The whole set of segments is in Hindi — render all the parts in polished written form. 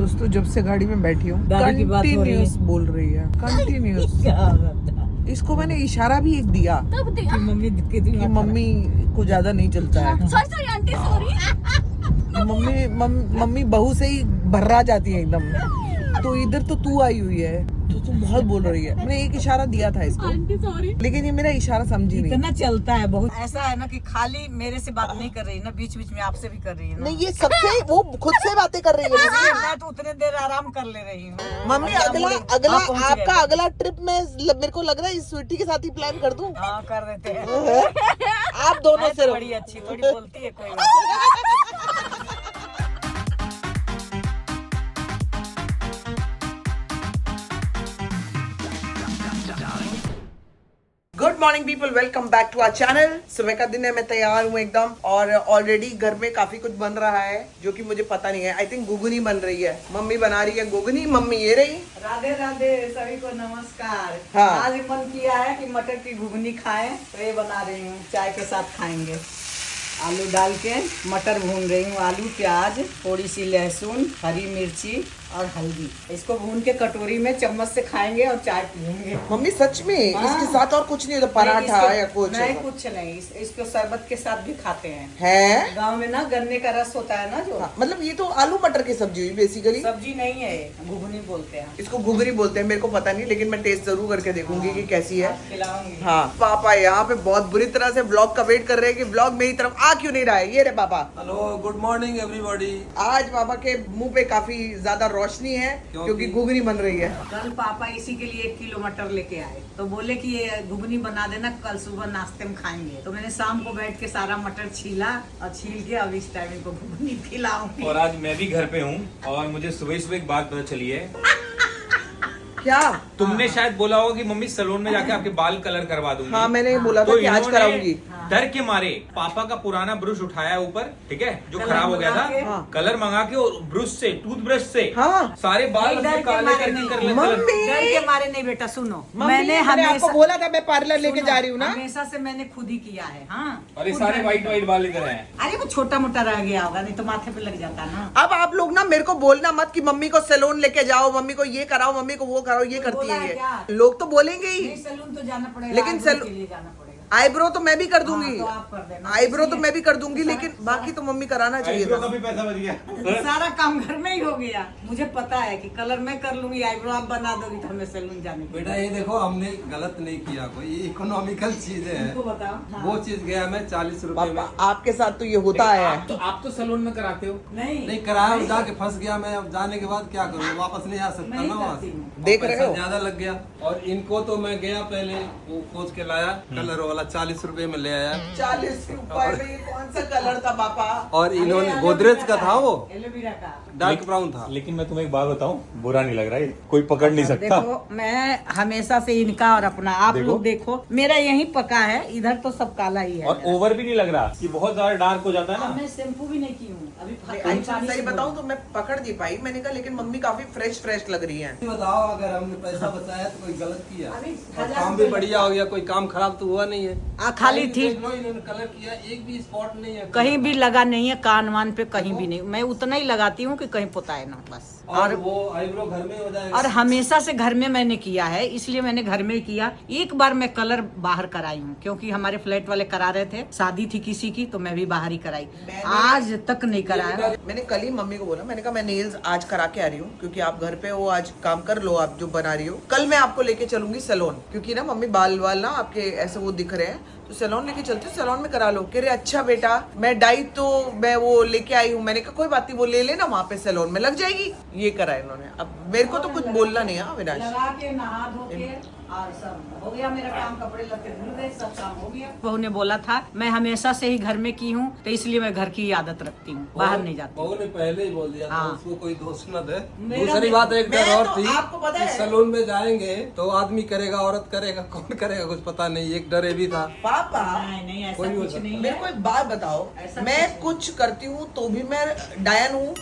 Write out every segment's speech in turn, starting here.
दोस्तों जब से गाड़ी में बैठी हूँ गाड़ी की बात हो रही है। कंटिन्यूअस बोल रही है, कंटिन्यूअस। इसको मैंने इशारा भी एक दिया कि मम्मी कि मम्मी को ज्यादा नहीं चलता है। Sorry aunty sorry. मम्मी बहू से ही भर्रा जाती है एकदम। तो इधर तो तू आई हुई है तो तुम बहुत बोल रही है। मैंने एक इशारा दिया था इसको, आंटी सॉरी। लेकिन ये मेरा इशारा समझी नहीं। इतना चलता है बहुत। ऐसा है ना कि खाली मेरे से बात नहीं कर रही ना, बीच बीच में आपसे भी कर रही है ना। नहीं, ये सबसे वो खुद से बातें कर रही है। मैं तो उतने देर आराम कर ले रही हूँ। मम्मी अगला आपका अगला ट्रिप में मेरे को लग रहा है इस स्वीटी के साथ ही प्लान कर दूं। हाँ कर देते हैं। आप दोनों से बड़ी अच्छी थोड़ी बोलती है, कोई बात नहीं। Good morning people, welcome back to our channel. सुबह का दिन है, मैं तैयार हूँ एकदम और ऑलरेडी घर में काफी कुछ बन रहा है जो कि मुझे पता नहीं है। आई थिंक घुगनी बन रही है, मम्मी बना रही है घुगनी। मम्मी ये रही। राधे राधे सभी को नमस्कार। हाँ। आज मन किया है कि मटर की घुगनी खाएं, तो ये बना रही हूँ, चाय के साथ खाएंगे। आलू डाल के मटर भून रही हूँ, आलू प्याज थोड़ी सी लहसुन हरी मिर्ची और हल्दी। इसको भून के कटोरी में चम्मच से खाएंगे और चाय पियेंगे। मम्मी सच में हाँ। इसके साथ और कुछ नहीं होता, पराठा या कुछ? नहीं कुछ नहीं, इसको शरबत के साथ भी खाते हैं। है गांव में ना गन्ने का रस होता है ना जो। हाँ, मतलब ये तो आलू मटर की सब्जी हुई बेसिकली। सब्जी नहीं है, घुगनी बोलते हैं। इसको घुगनी बोलते हैं, मेरे को पता नहीं, लेकिन मैं टेस्ट जरूर करके देखूंगी कि कैसी है। खिलाऊंगी। हाँ, पापा यहाँ पे बहुत बुरी तरह से ब्लॉग का वेट कर रहे हैं कि ब्लॉग मेरी तरफ आ क्यों नहीं रहा है। ये रे पापा। Hello, good morning everybody. आज पापा के मुंह पे काफी ज्यादा रोशनी है क्योंकि घुगनी बन रही है। कल पापा इसी के लिए 1 किलो मटर लेके आए, तो बोले कि ये घुगनी बना देना, कल सुबह नाश्ते में खाएंगे। तो मैंने शाम को बैठ के सारा मटर छीला और छील के अब इस टाइम इनको घुगनी खिलाऊंगी। और आज मैं भी घर पे हूँ और मुझे सुबह सुबह एक बात पता चली है। क्या? तुमने शायद बोला होगा कि मम्मी सैलून में जाके आपके बाल कलर करवा दूंगी। हाँ, मैंने बोला था तो कि आज इन्होंने कराऊंगी। डर के मारे पापा का पुराना ब्रश उठाया ऊपर, ठीक है, जो कलर खराब हो गया मंगा के। था। हाँ। कलर मंगा के और ब्रश से, टूथब्रश से हाँ। सारे बाल नहीं, डर अपने के काले मारे करके नहीं। कर ले। मम्मी! डर के मारे नहीं बेटा, सुनो। मैंने आपको बोला था मैं पार्लर लेके जा रही हूँ ना। हमेशा से मैंने खुद ही किया है। हाँ, और ये खुद सारे मैंने व्हाइट किया। व्हाइट बाल इधर हैं। अरे वो छोटा मोटा रह गया होगा, नहीं तो माथे पे लग जाता ना। अब आप लोग ना मेरे को बोलना मत कि मम्मी को सैलून लेके जाओ, मम्मी को ये कराओ, मम्मी को वो कराओ। ये कोई करती बोला है है ये क्या? लोग तो बोलेंगे ही। नहीं, सैलून तो जाना पड़ेगा, लेकिन आईब्रो सैलून- के लिए जाना पड़ेगा। आईब्रो तो मैं भी कर हाँ, दूंगी, तो आप कर देना। आईब्रो तो इसलिए- मैं भी कर दूंगी, लेकिन बाकी तो मम्मी कराना चाहिए आईब्रो का था। भी पैसा बच गया। सारा काम घर में ही हो गया। मुझे पता है कि कलर मैं कर लूंगी, आईब्रो आप बना दोगी, तो हमें सैलून जाने की। बेटा ये देखो, हमने गलत नहीं किया, कोई ये इकोनॉमिकल चीजें उनको हैं। बताओ। हाँ। वो चीज गया मैं 40 रुपए में। पापा आपके साथ तो ये होता है। आप तो सैलून में कराते हो। नहीं कराया, जाके फंस गया मैं। अब जाने के बाद क्या करूँ, वापस नहीं आ सकता नहीं ना वहाँ करती से। हूँ। और देख रहे पैसा हो? ज्यादा लग गया। और इनको तो मैं गया पहले, वो खोज के लाया कलर वाला, 40 रुपए में ले आया। 40 रुपए में ये कौन सा कलर था पापा? और इन्होंने अरे, गोदरेज का था, वो एलोवेरा का। डार्क ब्राउन था। लेकिन मैं तुम्हें एक बात बताऊं, बुरा नहीं लग रहा है, कोई पकड़ नहीं सकता। देखो मैं हमेशा से इनका और अपना, आप देखो। लोग देखो, मेरा यही पका है, इधर तो सब काला ही है। और ओवर भी नहीं लग रहा कि बहुत ज्यादा डार्क हो जाता है अब ना। मैं शैम्पू भी नहीं की हूँ अभी। सही बताऊं तो मैं पकड़ नहीं पाई। मैंने कहा लेकिन मम्मी काफी फ्रेश लग रही है। बताओ, अगर हमने पैसा बचाया तो कोई गलत किया? अभी और 1000 काम भी रुपए बढ़िया हो गया, कोई काम खराब तो हुआ नहीं है। खाली देख ठीक, लो, इन्होंने कलर किया, एक भी स्पॉट नहीं है कहीं भी लगा नहीं है, कान वान पे कहीं भी नहीं। मैं उतना ही लगाती हूँ कि कहीं पोताए ना, बस। और वो आईब्रो घर में हो जाएगा। और हमेशा से घर में मैंने किया है, इसलिए मैंने घर में ही किया। एक बार मैं कलर बाहर कराई हूँ, क्योंकि हमारे फ्लैट वाले करा रहे थे, शादी थी किसी की, तो मैं भी बाहर ही कराई। आज तक नहीं कराया। मैंने कल ही मम्मी को बोला, मैंने कहा मैं नेल्स आज करा के आ रही हूँ क्योंकि आप घर पे हो, आज काम कर लो आप जो बना रही हो। कल मैं आपको लेके चलूंगी सैलून, क्योंकि ना मम्मी बाल ना आपके ऐसे वो दिख रहे हैं, तो सैलून लेके चलते, सैलून में करा लो। कह रहे अच्छा बेटा, मैं डाई तो मैं वो लेके आई हूँ। मैंने कहा कोई बात नहीं, वो ले लेना, वहाँ पे सैलून में लग जाएगी। ये करा इन्होंने। अब मेरे को तो कुछ बोलना नहीं है अविनाश। लगा के नहा धो के और सब हो गया मेरा काम, कपड़े लत्ते धुल गए, सब काम हो गया। बहू ने बोला था, मैं हमेशा से ही घर में की हूँ, तो इसलिए मैं घर की आदत रखती हूँ, बाहर नहीं जाती। बहू ने पहले ही बोल दिया था, हाँ। उसको कोई दोष न दे। मेरा दूसरी बात एक डर मैं और तो थी आपको पता है। कि सैलून में जाएंगे तो आदमी करेगा, औरत करेगा, कौन करेगा कुछ पता नहीं, एक डर ये भी था। पापा नहीं ऐसा कोई भी हो कुछ सकता नहीं मेरे है। को एक बात बताओ, ऐसा मैं कुछ करती हूँ तो भी मैं डायन हूँ।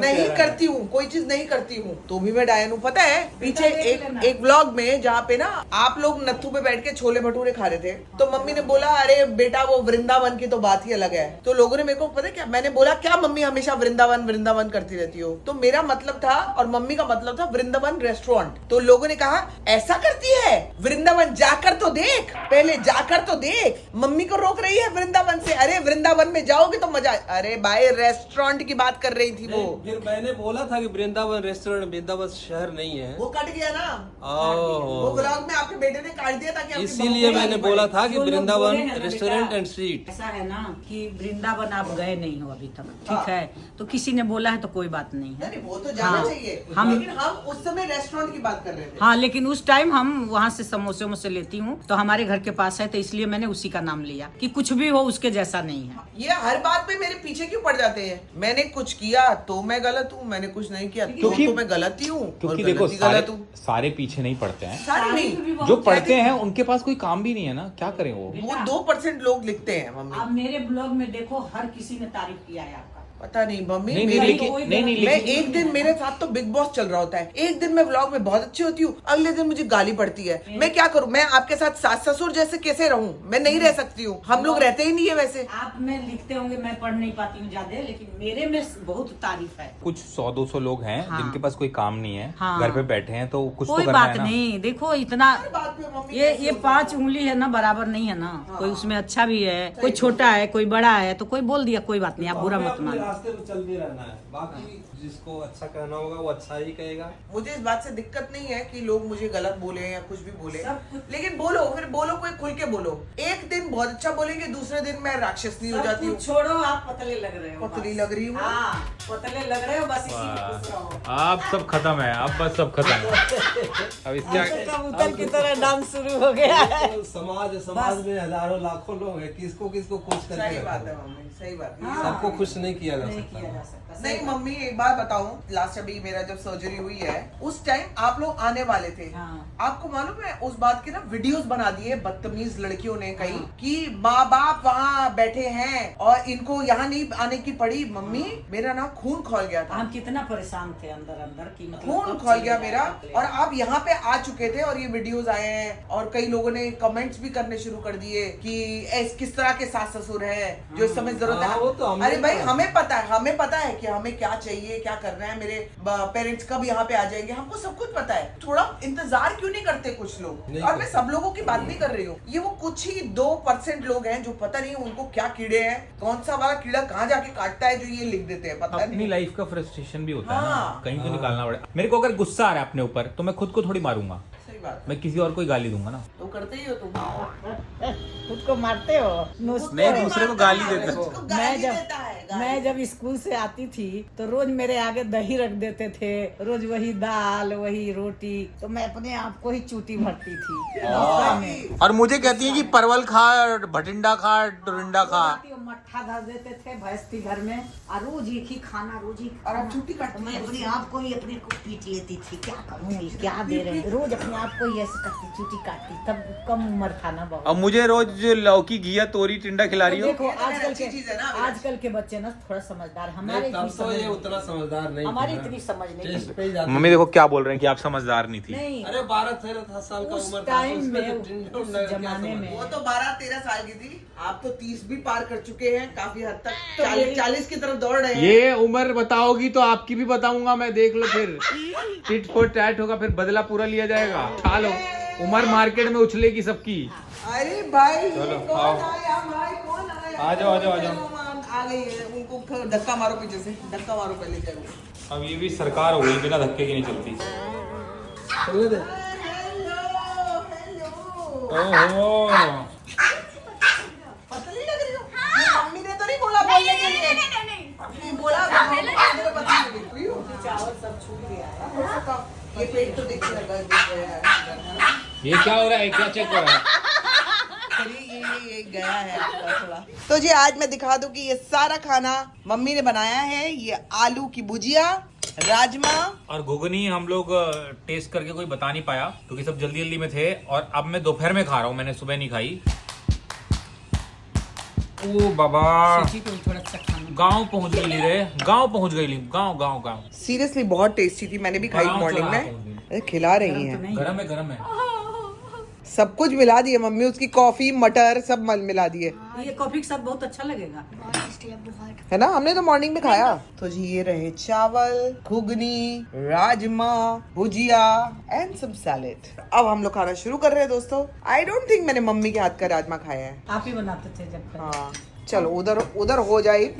नहीं करती हूँ, कोई चीज नहीं करती हूँ तो भी मैं डायन हूँ। पता है पीछे देख लेना। एक व्लॉग में जहाँ पे ना आप लोग नत्थू पे बैठ के छोले भटूरे खा रहे थे, तो मम्मी ने बोला अरे बेटा वो वृंदावन की तो बात ही अलग है। तो लोगों ने मेरे को पता पता है क्या, मैंने बोला क्या मम्मी हमेशा वृंदावन वृंदावन करती रहती हो, तो मेरा मतलब था और मम्मी का मतलब था वृंदावन रेस्टोरेंट। तो लोगों ने कहा ऐसा करती है, वृंदावन जाकर तो देख, पहले जाकर तो देख। मम्मी को रोक रही है वृंदावन से, अरे वृंदावन में जाओगे तो मजा। अरे भाई रेस्टोरेंट की बात कर रही थी वो। फिर मैंने बोला था कि वृंदावन रेस्टोरेंट वृंदावन शहर नहीं है, वो कट गया ना, वो ओह, ब्लॉग में आपके बेटे ने काट दिया ताकि आपकी इसीलिए बहू को मैंने गाली बोला पड़े। था कि जो लोग वृंदावन बोले हैं ना रेस्टोरेंट बेटा, एंड स्ट्रीट। ऐसा है ना कि वृंदावन आप गए नहीं हो अभी तक, हाँ। ठीक है, तो किसी ने बोला है तो कोई बात नहीं है। नहीं वो तो जाना हाँ, चाहिए, हम- लेकिन हम उस समय रेस्टोरेंट की बात कर रहे थे। हाँ, लेकिन उस टाइम हम वहाँ से समोसे वमोसे लेती हूँ तो हमारे घर के पास है, तो इसलिए मैंने उसी का नाम लिया कि कुछ भी हो उसके जैसा नहीं है। ये हर बात पे मेरे पीछे क्यों पड़ जाते हैं? मैंने कुछ किया तो मैं गलत हूँ, मैंने कुछ नहीं किया क्योंकि- तो मैं गलत ही हूँ, और क्योंकि गलत देखो ही गलत हूँ। सारे पीछे नहीं पड़ते हैं, सारे नहीं, जो पढ़ते हैं उनके पास कोई काम भी नहीं है ना, क्या करें वो। 2% लोग लिखते हैं मम्मी। आप मेरे ब्लॉग में देखो, हर किसी ने तारीफ किया है आपका। पता नहीं मम्मी, नहीं, मेरी लेकिन- कोई नहीं, नहीं, गलत मैं लेकिन- एक दिन मेरे साथ तो बिग बॉस चल रहा होता है, एक दिन मैं व्लॉग में बहुत अच्छी होती हूँ, अगले दिन मुझे गाली पड़ती है। मैं क्या करूँ? मैं आपके साथ सास ससुर जैसे कैसे रहूँ? मैं नहीं रह सकती हूँ, हम लोग रहते ही नहीं है वैसे। आप में लिखते होंगे, मैं पढ़ नहीं पाती हूँ ज्यादा, लेकिन मेरे में बहुत तारीफ है। कुछ 100-200 लोग हैं हाँ। जिनके पास कोई काम नहीं है, हाँ। घर पे बैठे हैं, तो कुछ कोई तो करना बात है ना। नहीं, देखो इतना हर बात पे मम्मी ये कैसे हो 5 उंगली है ना, बराबर नहीं है ना, हाँ। कोई उसमें अच्छा भी है, कोई छोटा है, कोई बड़ा है, तो कोई बोल दिया, कोई बात नहीं, आप बुरा हमें मत अपने मानो। रास्ते पे चलते रहना है, बाकी जिसको अच्छा कहना होगा वो अच्छा ही कहेगा। मुझे इस बात से दिक्कत नहीं है कि लोग मुझे गलत बोले या कुछ भी बोले, सब कुछ- लेकिन बोलो, फिर बोलो, कोई खुल के बोलो। एक दिन बहुत अच्छा बोलेंगे, दूसरे दिन मैं राक्षसनी हो सब जाती हूँ। कुछ छोड़ो, आप पतले लग रहे हो, पतली बस। लग रही हूँ। हाँ, पतले लग रहे हो, बस इसी में खुश रहो। अब सब खत्म है, अब बस सब खत्म है। अब इसके आगे कबूतर की तरह डांस शुरू हो गया है। तो समाज में हजारों लाखों लोग हैं, किसको किसको खुश सही करके बात रखना है है। मम्मी, सही बात है। हाँ। सबको खुश नहीं किया जा नहीं सकता। किया जा सकता। नहीं मम्मी, एक बात बताऊं, लास्ट अभी मेरा जब सर्जरी हुई है उस टाइम आप लोग आने वाले थे। हाँ। आपको मालूम है उस बात के ना वीडियोस बना दिए बदतमीज लड़कियों ने कही कि माँ बाप वहाँ बैठे हैं और इनको यहाँ नहीं आने की पड़ी। मम्मी मेरा ना खून खोल गया था, हम कितना परेशान थे अंदर अंदर की, मतलब खून कब खोल चले गया जाए, मेरा। कब ले और जाए। आप यहाँ पे आ चुके थे और ये वीडियोस आए हैं और कई लोगों ने कमेंट्स भी करने शुरू कर दिए कि किस तरह के सास ससुर है जो इस समय जरूरत हाँ, वो तो है। हमें अरे भाई पता है। हमें पता है कि हमें क्या चाहिए, क्या करना है, मेरे पेरेंट्स कब यहाँ पे आ जाएंगे, हमको सब कुछ पता है। थोड़ा इंतजार क्यों नहीं करते कुछ लोग? नहीं और मैं करते। सब लोगों की बात नहीं कर रही हूँ, ये वो कुछ ही 2% लोग हैं जो पता नहीं उनको क्या कीड़े हैं, कौन सा वाला कीड़ा कहाँ जाके काटता है जो ये लिख देते हैं, पता अपनी नहीं। लाइफ का फ्रस्ट्रेशन भी होता है ना, हाँ। कहीं तो निकालना पड़ेगा। मेरे को अगर गुस्सा आ रहा है अपने ऊपर तो मैं खुद को थोड़ी मारूंगा, सही बात, मैं किसी और को ही गाली दूंगा ना। तो करते ही हो तुम। खुद को मारते हो, मैं दूसरे को गाली देता हूँ। उसको गाली देता है, गाली। मैं जब स्कूल से आती थी तो रोज मेरे आगे दही रख देते थे, रोज वही दाल वही रोटी, तो मैं अपने आप को ही चूटी भरती थी गुस्सा में। और मुझे कहती है कि परवल खा, भटिंडा खा, टुरिंडा खा। मट्ठा धर देते थे भैंस थी घर में, और रोज एक ही खाना, रोज ही और आप छुट्टी तो काटती मैं हैं अपने आप को ही अपने को पीट लेती थी, क्या करूँ ये क्या दे रहे हैं, रोज अपने आप को ही ऐसे करती, चूटी काटती। तब कम उम्र था ना बहुत। अब मुझे रोज लौकी घिया तोरी टिंडा खिला रही हो। देखो ये तो आजकल अच्छी चीज़ है ना, के आजकल के बच्चे ना थोड़ा समझदार, हमारे नहीं, इतनी तब तो समझ ये नहीं उतना थी। समझदार नहीं हमारी थे ना। इतनी समझ नहीं टेस्ट थी। पे ही जाते मम्मी देखो क्या बोल रहे हैं कि आप समझदार नहीं थी। नहीं, अरे 12-13 साल का उस उम्र था, टाइम उसमें में, तो टिंडा उस उंडा क्या जमाने समझ। में। वो तो 12-13 साल की थी, आप तो 30 भी पार कर चुके हैं, काफी हद तक 40 की तरफ दौड़ रहे हैं। ये उम्र बताओगी तो आपकी भी बताऊंगा मैं, देख लो फिर टिट फॉर टैट होगा, फिर बदला पूरा लिया जाएगा। उठा लो, उम्र मार्केट में उछलेगी सबकी। अरे भाई चलो, कौन आओ। आया भाई, कौन आया? आ जाओ, आ जाओ, आ जाओ। आ गई है, उनको धक्का मारो पीछे से, धक्का मारो पहले जाओ। अब ये भी सरकार हो गई, बिना धक्के की नहीं चलती। चलने दे। ओहो, पतली लग रही हो। ये मम्मी ने तो नहीं बोला बोलने के लिए, नहीं बोला मेरे पतली लग रही हो। चावल सब छूट गया है। ये पेट तो देखने लगा दिख रहा है। ये क्या हो रहा है, क्या चेक हो रहा है? चलिए ये गया है आपका थोड़ा। तो जी आज मैं दिखा दूं कि ये सारा खाना मम्मी ने बनाया है। ये आलू की भुजिया, राजमा और घुगनी हम लोग टेस्ट करके कोई बता नहीं पाया क्योंकि सब जल्दी जल्दी में थे, और अब मैं दोपहर में खा रहा हूँ, मैंने सुबह नहीं खाई। ओ बाबा, सोची तो थोड़ा सा खाना। गांव पहुंच गई रे, गांव पहुंच गई, गांव गांव गांव। सीरियसली बहुत टेस्टी थी, मैंने भी खाई हाँ, मॉर्निंग चला में। अरे खिला रही गरम तो हैं। नहीं गरम है, गरम है। सब कुछ मिला दिए मम्मी, उसकी कॉफी मटर सब मिला दिए ये कॉफी के साथ बहुत अच्छा लगेगा। बहुत टेस्टी है बहुत। है ना, हमने तो मॉर्निंग में खाया। तो जी ये रहे चावल, घुगनी, राजमा, भुजिया एंड सम सैलेड। अब हम लोग खाना शुरू कर रहे हैं दोस्तों। आई डोंट थिंक मैंने मम्मी के हाथ का राजमा खाया है। आप ही बनाते थे जब तक। हाँ चलो उधर हो जाए।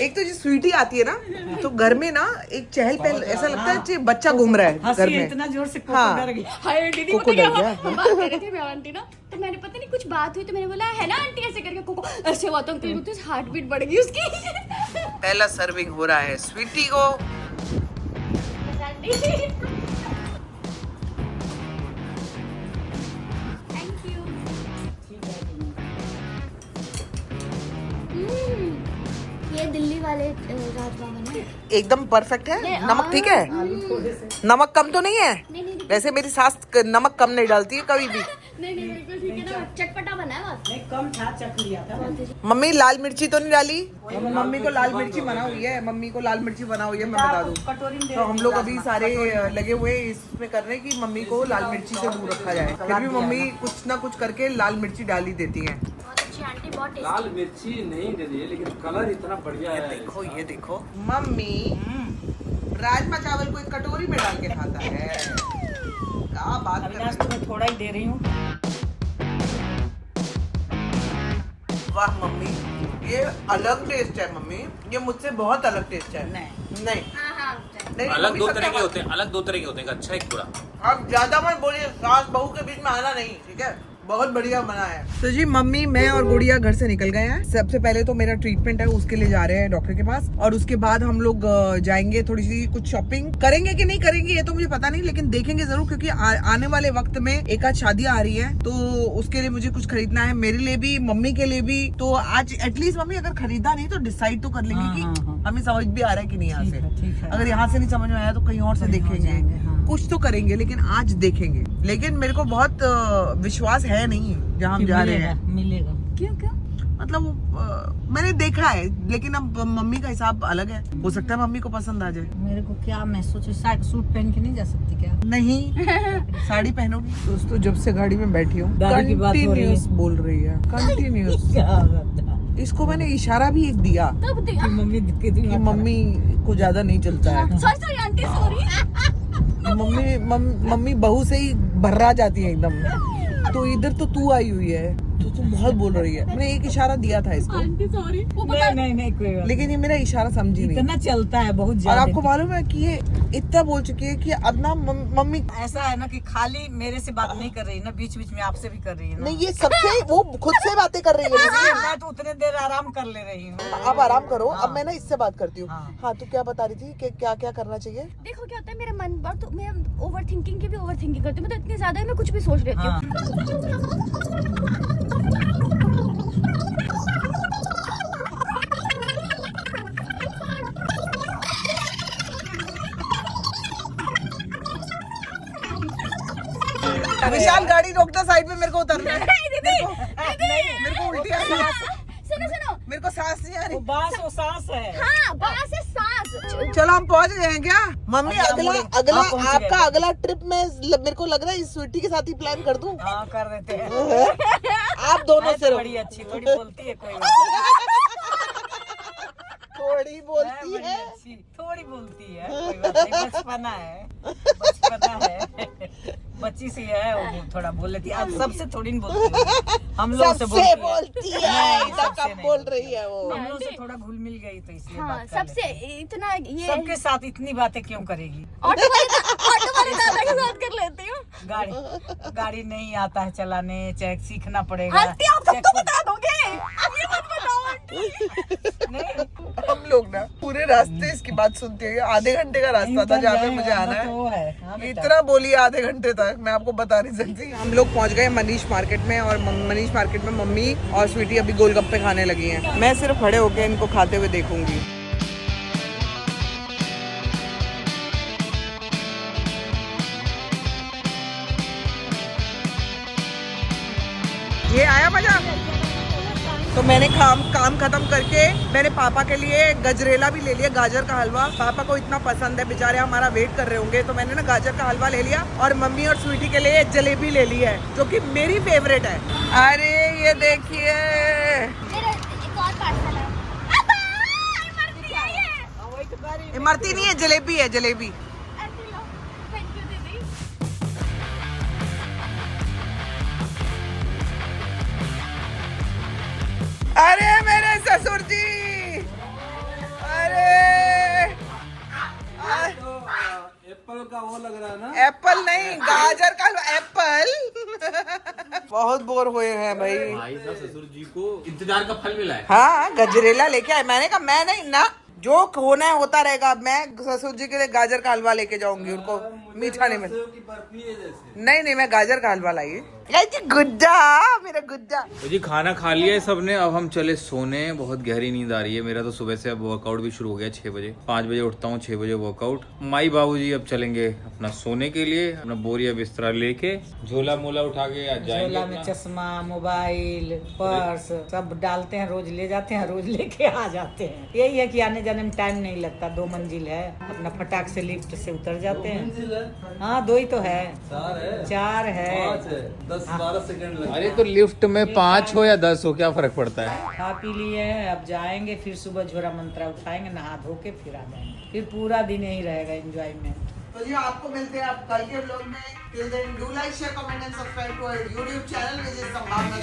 एक तो जो स्वीटी आती है ना, तो घर में ना एक चहल पहल, ऐसा लगता है कि बच्चा घूम रहा है घर हंसी में। इतना जोर से कोको हाँ। डर गई। हाय दीदी कोको पता डर क्या गया। हम बात कर रहे थे मैं और आंटी ना, तो मैंने पता नहीं कुछ बात हुई तो मैंने बोला है ना आंटी ऐसे करके कोको ऐसे हुआ तो अंकल को हार्ट बीट बढ़ गई उसकी। पहला सर्विंग हो रहा है स्वीटी को। Thank you. ये दिल्ली वाले राजमा बना है। एकदम परफेक्ट है। नहीं, नमक ठीक है? नमक कम तो नहीं है? नहीं वैसे मेरी सास नमक कम नहीं डालती है कभी भी। नहीं बिल्कुल ठीक है ना, चटपटा बना है बस। नहीं कम था, चख लिया था। मम्मी लाल मिर्ची तो नहीं डाली? मम्मी को लाल मिर्ची बना हुई है, मम्मी को लाल मिर्ची बना हुई है, मैं बता दूं। कटोरी में दे तो हम लोग अभी सारे लगे हुए इसमें कर रहे हैं कि मम्मी को लाल मिर्ची से दूर रखा जाए। फिर भी मम्मी कुछ ना कुछ करके लाल मिर्ची डाल ही देती हैं। बहुत अच्छी आंटी, बहुत टेस्टी। लाल मिर्ची नहीं डली है, लेकिन कलर इतना बढ़िया है। देखो ये देखो, मम्मी राजमा चावल को एक कटोरी में डाल के खाता है। क्या बात कर अविनाश रहे तुम्हें थोड़ा ही दे रही हूँ। हो? वाह मम्मी, ये अलग टेस्ट है मम्मी, ये मुझसे बहुत अलग टेस्ट है। नहीं हाँ हाँ नहीं, अलग मम्मी दो सबसे तरह के अलग- होते हैं, अलग दो तरह के होते हैं, एक अच्छा एक बुरा। आप ज्यादा मत बोलिए, सास बहू के बीच में आना नहीं, ठीक है? बहुत बढ़िया बना है। तो जी मम्मी, मैं और गुड़िया घर से निकल गए हैं। सबसे पहले तो मेरा ट्रीटमेंट है, उसके लिए जा रहे हैं डॉक्टर के पास, और उसके बाद हम लोग जाएंगे, थोड़ी सी कुछ शॉपिंग करेंगे कि नहीं करेंगे ये तो मुझे पता नहीं, लेकिन देखेंगे जरूर, क्योंकि आने वाले वक्त में एक आध शादियां आ रही है, तो उसके लिए मुझे कुछ खरीदना है, मेरे लिए भी, मम्मी के लिए भी। तो आज एटलीस्ट मम्मी अगर खरीदा नहीं तो डिसाइड तो कर लेंगे हाँ, कि हाँ। हमें समझ भी आ रहा है कि नहीं यहाँ ठीक है, ठीक से। है। अगर यहाँ से नहीं समझ में आया तो कहीं और से कहीं और देखेंगे, जाएंगे, हाँ। कुछ तो करेंगे, लेकिन आज देखेंगे। लेकिन मेरे को बहुत विश्वास है नहीं जहाँ हम जा रहे हैं। मिलेगा। क्यों क्यों? मतलब मैंने देखा है, लेकिन अब मम्मी का हिसाब अलग है, हो सकता है मम्मी को पसंद आ जाए। मेरे को क्या, मैं सोचे सूट पहन के नहीं जा सकती क्या? नहीं साड़ी पहनोगी। दोस्तों जब से गाड़ी में बैठी हूँ दादी की बात हो रही है। कंटिन्यूअस बोल रही है, कंटिन्यूअस। क्या बता? इसको मैंने इशारा भी एक दिया तब कि मम्मी कितनी कि मम्मी को ज्यादा नहीं चलता है। Sorry aunty sorry. मम्मी बहू से ही भर्रा जाती है एकदम। तो इधर तो तू आई हुई है, तो तू बहुत बोल रही है। मैंने एक इशारा दिया था इसको, आंटी सॉरी। वो नहीं कोई बात लेकिन ये मेरा इशारा समझी नहीं। इतना चलता है बहुत और ज्यादा। आपको मालूम है कि ये इतना बोल चुकी है कि अब ना मम्मी, ऐसा है ना कि खाली मेरे से बात नहीं कर रही ना, बीच बीच में आपसे भी कर रही है ना। नहीं ये सबसे वो खुद से बातें कर रही है मुझसे। मैं तो उतने देर आराम कर ले रही हूँ। आप आराम करो, अब मैं ना इससे बात करती हूँ। हाँ। हाँ तू क्या बता रही थी कि क्या क्या करना चाहिए? देखो क्या होता है, मेरा मन बार तो मैं ओवर थिंकिंग की भी ओवर थिंकिंग करती हूँ, मैं तो इतनी ज्यादा है, मैं कुछ भी सोच लेती हूँ। हाँ। विशाल गाड़ी रोकता, साइड में मेरे को उतरना है। दीदी मेरे को उल्टी आ रही है। सुनो सुनो। मेरे को सांस नहीं आ रही। वो सांस है। हाँ बाहर से सांस। चलो हम पहुंच गए हैं क्या मम्मी? हाँ, अगला हम अगला पहुंच आपका गए। अगला ट्रिप में मेरे को लग रहा है इस स्वीटी के साथ ही प्लान कर दूं। हाँ कर देते हैं। आप दोनों से बड़ी अच्छी, थोड़ी बोलती है, कोई बात नहीं। थोड़ी बोलती बड़ी है। अच्छी, थोड़ी बोलती है, कोई बात नहीं, बचपना है, बचपना है, बच्ची सी है, वो थोड़ा बोल लेती है। अब सबसे थोड़ी नहीं बोलती है, हम लोग से सबसे बोलती बोलती है, नहीं, ऐसा सबसे कब नहीं बोल रही है वो? हम लोग से थोड़ा घुल मिल गई तो इसलिए हाँ बात कर सबसे लेते हैं। इतना ये सबके साथ इतनी बातें क्यों करेगी? ऑटो वाले दादा के साथ कर लेती हूँ। गाड़ी नहीं आता है चलाने, चाहे सीखना पड़ेगा। आंटी आप सबको बता दोगे, अब ये मत बताओ आंटी। नहीं, हम लोग ना पूरे रास्ते इसकी बात सुनते हैं। आधे घंटे का रास्ता था जहाँ पे मुझे आना तो वो है। है। हाँ बेटा। इतना बोली आधे घंटे तक, मैं आपको बता नहीं सकती। हम लोग पहुंच गए मनीष मार्केट में, और मनीष मार्केट में मम्मी और स्वीटी अभी गोलगप्पे खाने लगी हैं। मैं सिर्फ खड़े होके इनको खाते हुए देखूंगी। ये आया मजा? तो तो मैंने काम खत्म करके मैंने पापा के लिए गजरेला भी ले लिया, गाजर का हलवा। पापा को इतना पसंद है, बेचारे हमारा वेट कर रहे होंगे। तो मैंने ना गाजर का हलवा ले लिया और मम्मी और स्वीटी के लिए जलेबी ले ली है, जो कि मेरी फेवरेट है। अरे ये देखिए, मेरा एक और पार्सल है। इमरती नहीं है, जलेबी है, जलेबी। थैंक यू दीदी। अरे मेरे ससुर जी, अरे एप्पल का वो लग रहा है ना। एप्पल नहीं, गाजर का हलवा, एप्पल। बहुत बोर हुए हैं भाई। भाई साहब ससुर जी को इंतजार का फल मिला है। हाँ, गजरेला लेके आए। मैंने कहा मैं नहीं ना, जो होना है होता रहेगा। मैं ससुर जी के लिए गाजर का हलवा लेके जाऊंगी, उनको मीठा नहीं मिल। सेव की बर्फी है जैसे। नहीं, मैं गाजर का हलवा लाई। गुड्डा, मेरा गुड्डा। तो जी खाना खा लिया है सबने, अब हम चले सोने। बहुत गहरी नींद आ रही है। मेरा तो सुबह से अब वर्कआउट भी शुरू हो गया 6 बजे। 5 बजे उठता हूँ, 6 बजे वर्कआउट। माई बाबूजी अब चलेंगे अपना सोने के लिए, अपना बोरिया बिस्तरा लेके, झोला मोला उठा के आज जाएंगे झोला में अपना। चश्मा, मोबाइल, पर्स सब डालते हैं, रोज ले जाते हैं, रोज लेके आ जाते हैं। यही है कि आने जाने में टाइम नहीं लगता। 2 मंजिल है, अपना फटाक से लिफ्ट से उतर जाते हैं। मंजिल है? हाँ 2 ही तो है, 4 4 है, है। 5 है, 10-12 सेकंड लगता अरे तो लिफ्ट में 5 हो या 10 हो, क्या फर्क पड़ता है। खा पी लिए हैं, अब जाएंगे फिर सुबह झोरा मंत्रा उठाएंगे, नहा धो के फिर आ जाएंगे। फिर पूरा दिन यही रहेगा एंजॉयमेंट। तो जी आपको मिलते हैं आप कल के ब्लॉग में। Till then do like, share, comment and subscribe to our YouTube channel, which is Sambhavna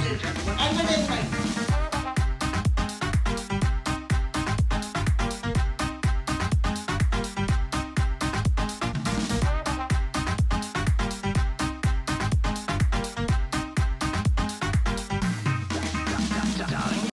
entertainment.